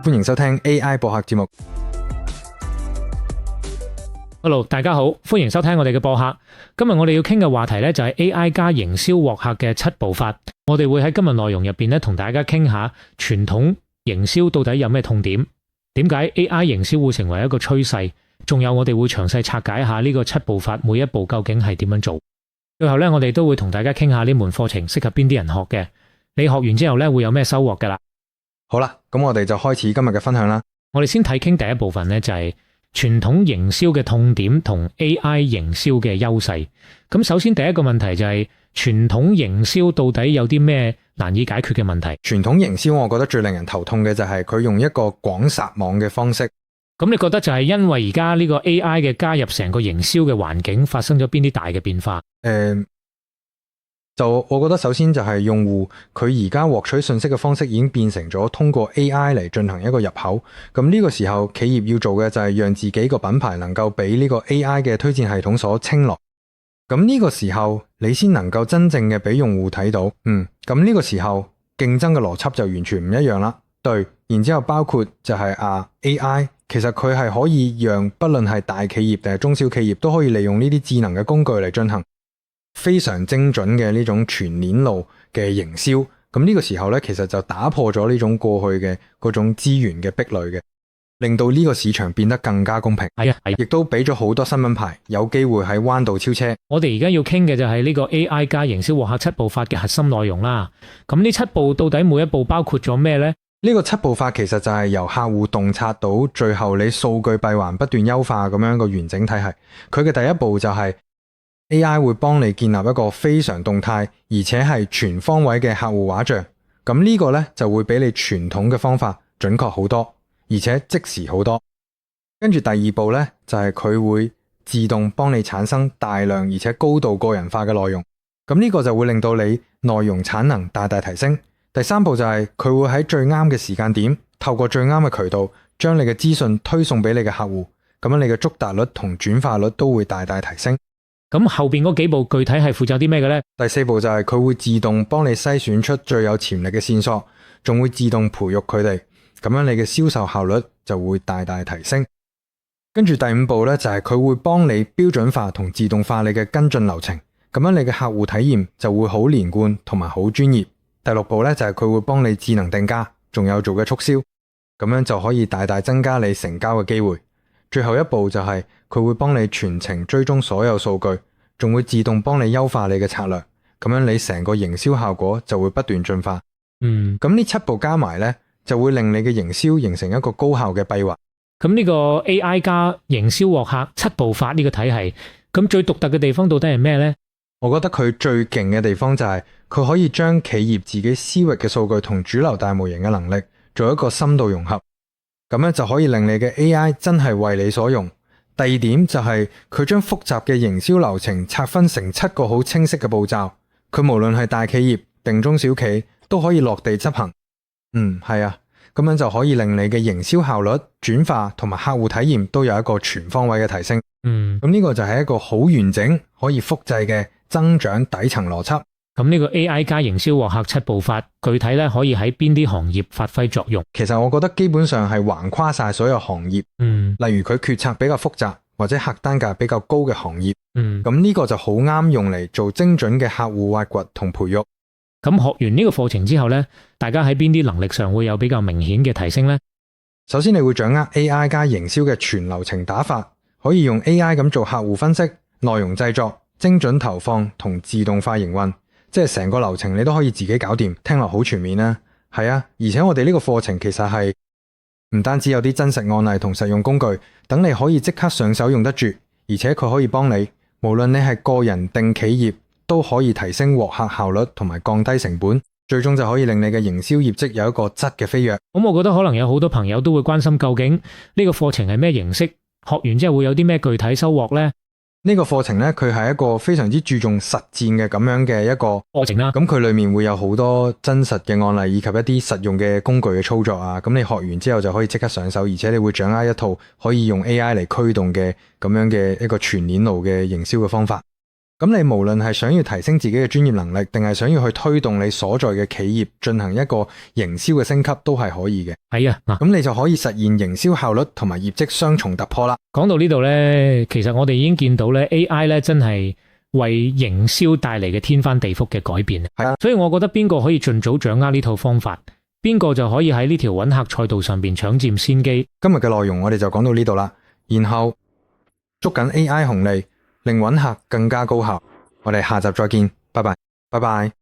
歡迎收聽 AI 播客節目。Hello， 大家好，歡迎收聽我哋嘅播客。今日我哋要傾嘅話題呢，就係 AI 加營銷獲客嘅7步法。我哋會喺今日內容入邊呢，同大家傾下傳統營銷到底有咩痛點，點解 AI 營銷會成為一個趨勢，仲有我哋會詳細拆解下呢個7步法每一步究竟係點樣做。最後呢，我哋都會同大家傾下呢門課程適合邊啲人學嘅，你學完之後呢，會有咩收穫噶啦。好啦，咁我哋就開始今日嘅分享啦。我哋先睇傾第一部分呢，就係傳統營銷嘅痛點同 AI 營銷嘅優勢。咁首先第一個問題就係傳統營銷到底有啲咩難以解決嘅問題？傳統營銷我覺得最令人頭痛嘅就係佢用一個廣撒網嘅方式。咁你覺得就係因為而家呢個 AI 嘅加入，成個營銷嘅環境發生咗邊啲大嘅變化？就我覺得首先就係用戶佢而家獲取信息嘅方式已經變成咗通過 AI 嚟進行一個入口。咁呢個時候企業要做嘅就係讓自己個品牌能夠俾呢個 AI 嘅推薦系統所青睞。咁呢個時候你先能夠真正嘅俾用戶睇到，咁呢個時候競爭嘅邏輯就完全唔一樣啦。對，然之後包括就係AI， 其實佢係可以讓不論係大企業定係中小企業都可以利用呢啲智能嘅工具嚟進行非常精準嘅呢種全鏈路嘅營銷。咁呢個時候呢，其實就打破咗呢種過去嘅嗰種資源嘅壁壘嘅，令到呢個市場變得更加公平。係啊，亦都俾咗好多新品牌有機會喺彎道超車。我哋而家要傾嘅就係呢個 AI 加營銷獲客7步法嘅核心內容啦。咁呢7步到底每一步包括咗咩呢？呢個7步法其實就係由客戶洞察到最後你數據閉環不斷優化咁樣一個完整體系。佢嘅第一步就係AI 會幫你建立一個非常動態而且係全方位嘅客戶畫像。咁呢個呢，就會比你傳統嘅方法準確好多，而且即時好多。跟住第二步呢，就係佢會自動幫你產生大量而且高度個人化嘅內容。咁呢個就會令到你內容產能大大提升。第三步就係佢會喺最啱嘅時間點，透過最啱嘅渠道將你嘅資訊推送俾你嘅客戶。咁樣你嘅觸達率同轉化率都會大大提升。咁後邊嗰幾步具體係負責啲咩嘅呢？第四步就係佢會自動幫你篩選出最有潛力嘅線索，仲會自動培育佢哋，咁樣你嘅銷售效率就會大大提升。跟住第五步呢，就係佢會幫你標準化同自動化你嘅跟進流程，咁樣你嘅客戶體驗就會好連貫同埋好專業。第六步呢，就係佢會幫你智能定價，仲有做嘅促銷，咁樣就可以大大增加你成交嘅機會。最後一步就係佢會幫你全程追蹤所有數據，仲會自動幫你優化你嘅策略，咁樣你成個營銷效果就會不斷進化。咁呢7步加埋呢，就會令你嘅營銷形成一個高效嘅閉環。咁呢個 AI 加營銷獲客7步法呢個體系，咁最獨特嘅地方到底係咩呢？我覺得佢最勁嘅地方就係佢可以將企業自己私域嘅數據同主流大模型嘅能力做一個深度融合，咁樣就可以令你嘅 AI 真係為你所用。第二點就係佢將複雜嘅營銷流程拆分成7個好清晰嘅步驟，佢無論係大企業定中小企都可以落地執行。係啊，咁樣就可以令你嘅營銷效率、轉化同埋客戶體驗都有一個全方位嘅提升。咁呢個就係一個好完整可以複製嘅增長底層邏輯。咁呢個 AI 加營銷獲客7步法具體咧可以喺邊啲行業發揮作用？其實我覺得基本上係橫跨晒所有行業。例如佢決策比較複雜或者客單價比較高嘅行業。咁呢個就好啱用嚟做精準嘅客戶挖掘同培育。咁學完呢個課程之後呢，大家喺邊啲能力上會有比較明顯嘅提升呢？首先你會掌握 AI 加營銷嘅全流程打法，可以用 AI 咁做客戶分析、內容製作、精準投放同自動化營運，即係成個流程你都可以自己搞掂。聽落好全面啦。係啊，而且我哋呢個課程其實係唔單止有啲真實案例同實用工具，等你可以即刻上手用得住，而且佢可以幫你，無論你係個人定企業，都可以提升獲客效率同埋降低成本，最終就可以令你嘅營銷業績有一個質嘅飛躍。咁我覺得可能有好多朋友都會關心究竟呢個課程係咩形式，學完之後會有啲咩具體收穫呢？呢個課程呢，佢係一個非常之注重實戰嘅咁樣嘅一個課程啦。咁佢裏面會有好多真實嘅案例，以及一啲實用嘅工具嘅操作啊。咁你學完之後就可以即刻上手，而且你會掌握一套可以用 AI 嚟驅動嘅咁樣嘅一個全鏈路嘅營銷嘅方法。咁你無論係想要提升自己嘅專業能力，定係想要去推動你所在嘅企業進行一個營銷嘅升級，都係可以嘅。係啊，咁你就可以實現營銷效率同埋業績雙重突破啦。講到呢度呢，其實我哋已經見到呢 AI 呢真係為營銷帶嚟嘅天翻地覆嘅改變。係啊，所以我覺得邊個可以盡早掌握呢套方法，邊個就可以喺呢條揾客賽道上邊搶佔先機。今日嘅內容我哋就講到呢度啦，然後捉緊 AI 紅利，令揾客更加高效。我哋下集再見，拜拜，拜拜。